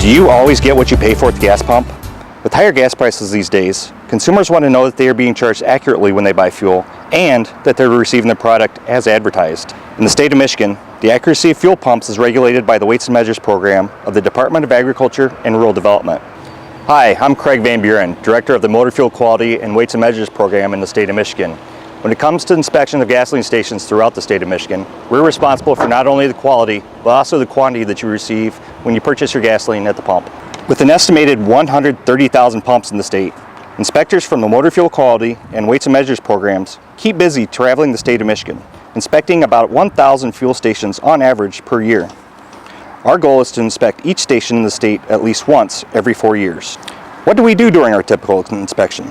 Do you always get what you pay for at the gas pump? With higher gas prices these days, consumers want to know that they are being charged accurately when they buy fuel and that they're receiving the product as advertised. In the state of Michigan, the accuracy of fuel pumps is regulated by the Weights and Measures program of the Department of Agriculture and Rural Development. Hi, I'm Craig Van Buren, Director of the Motor Fuel Quality and Weights and Measures program in the state of Michigan. When it comes to inspection of gasoline stations throughout the state of Michigan, we're responsible for not only the quality, but also the quantity that you receive when you purchase your gasoline at the pump. With an estimated 130,000 pumps in the state, inspectors from the Motor Fuel Quality and Weights and Measures programs keep busy traveling the state of Michigan, inspecting about 1,000 fuel stations on average per year. Our goal is to inspect each station in the state at least once every 4 years. What do we do during our typical inspection?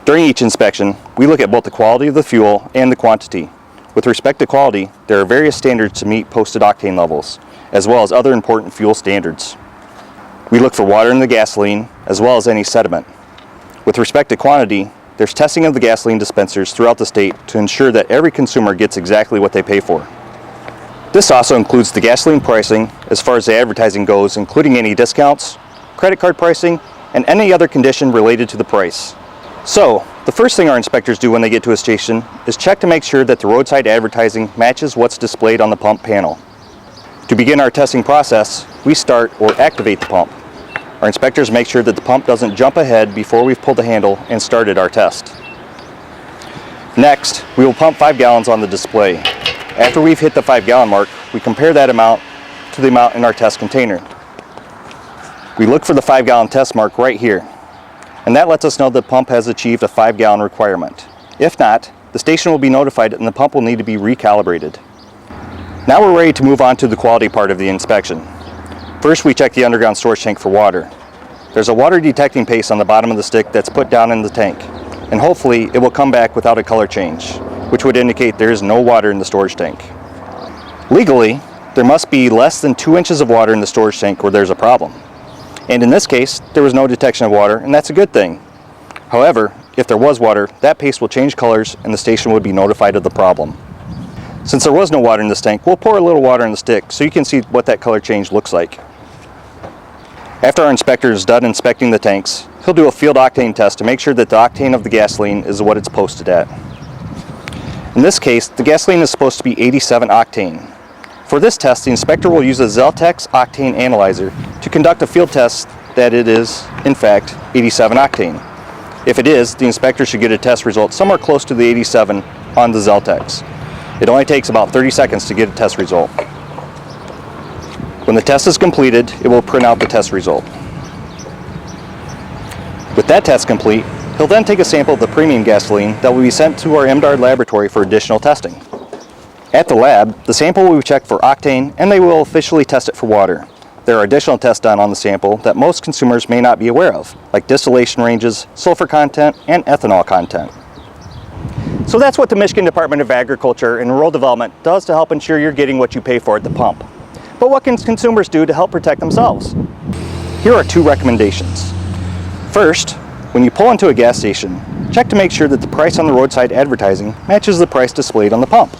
During each inspection, we look at both the quality of the fuel and the quantity. With respect to quality, there are various standards to meet posted octane levels, as well as other important fuel standards. We look for water in the gasoline, as well as any sediment. With respect to quantity, there's testing of the gasoline dispensers throughout the state to ensure that every consumer gets exactly what they pay for. This also includes the gasoline pricing as far as the advertising goes, including any discounts, credit card pricing, and any other condition related to the price. So, the first thing our inspectors do when they get to a station is check to make sure that the roadside advertising matches what's displayed on the pump panel. To begin our testing process, we start or activate the pump. Our inspectors make sure that the pump doesn't jump ahead before we've pulled the handle and started our test. Next, we will pump 5 gallons on the display. After we've hit the 5-gallon mark, we compare that amount to the amount in our test container. We look for the 5-gallon test mark right here, and that lets us know the pump has achieved a 5-gallon requirement. If not, the station will be notified and the pump will need to be recalibrated. Now we're ready to move on to the quality part of the inspection. First, we check the underground storage tank for water. There's a water detecting paste on the bottom of the stick that's put down in the tank, and hopefully it will come back without a color change, which would indicate there is no water in the storage tank. Legally, there must be less than 2 inches of water in the storage tank or there's a problem. And in this case, there was no detection of water, and that's a good thing. However, if there was water, that paste will change colors and the station would be notified of the problem. Since there was no water in this tank, we'll pour a little water in the stick so you can see what that color change looks like. After our inspector is done inspecting the tanks, he'll do a field octane test to make sure that the octane of the gasoline is what it's posted at. In this case, the gasoline is supposed to be 87 octane. For this test, the inspector will use a Zeltex octane analyzer to conduct a field test that it is, in fact, 87 octane. If it is, the inspector should get a test result somewhere close to the 87 on the Zeltex. It only takes about 30 seconds to get a test result. When the test is completed, it will print out the test result. With that test complete, he'll then take a sample of the premium gasoline that will be sent to our MDARD laboratory for additional testing. At the lab, the sample will be checked for octane and they will officially test it for water. There are additional tests done on the sample that most consumers may not be aware of, like distillation ranges, sulfur content, and ethanol content. So that's what the Michigan Department of Agriculture and Rural Development does to help ensure you're getting what you pay for at the pump. But what can consumers do to help protect themselves? Here are 2 recommendations. First, when you pull into a gas station, check to make sure that the price on the roadside advertising matches the price displayed on the pump.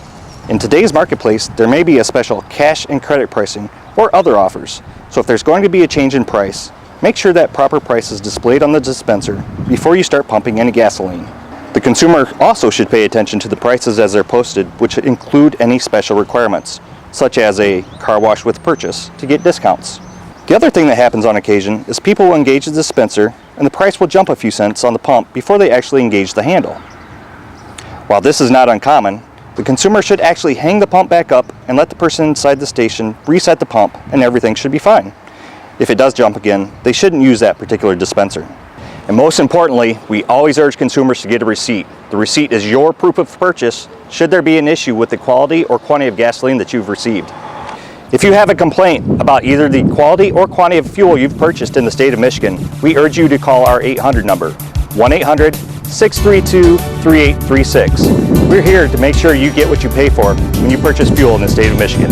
In today's marketplace, there may be a special cash and credit pricing or other offers. So if there's going to be a change in price, make sure that proper price is displayed on the dispenser before you start pumping any gasoline. The consumer also should pay attention to the prices as they're posted, which include any special requirements, such as a car wash with purchase to get discounts. The other thing that happens on occasion is people will engage the dispenser and the price will jump a few cents on the pump before they actually engage the handle. While this is not uncommon, the consumer should actually hang the pump back up and let the person inside the station reset the pump and everything should be fine. If it does jump again, they shouldn't use that particular dispenser. And most importantly, we always urge consumers to get a receipt. The receipt is your proof of purchase should there be an issue with the quality or quantity of gasoline that you've received. If you have a complaint about either the quality or quantity of fuel you've purchased in the state of Michigan, we urge you to call our 800 number, 1-800-632-3836. We're here to make sure you get what you pay for when you purchase fuel in the state of Michigan.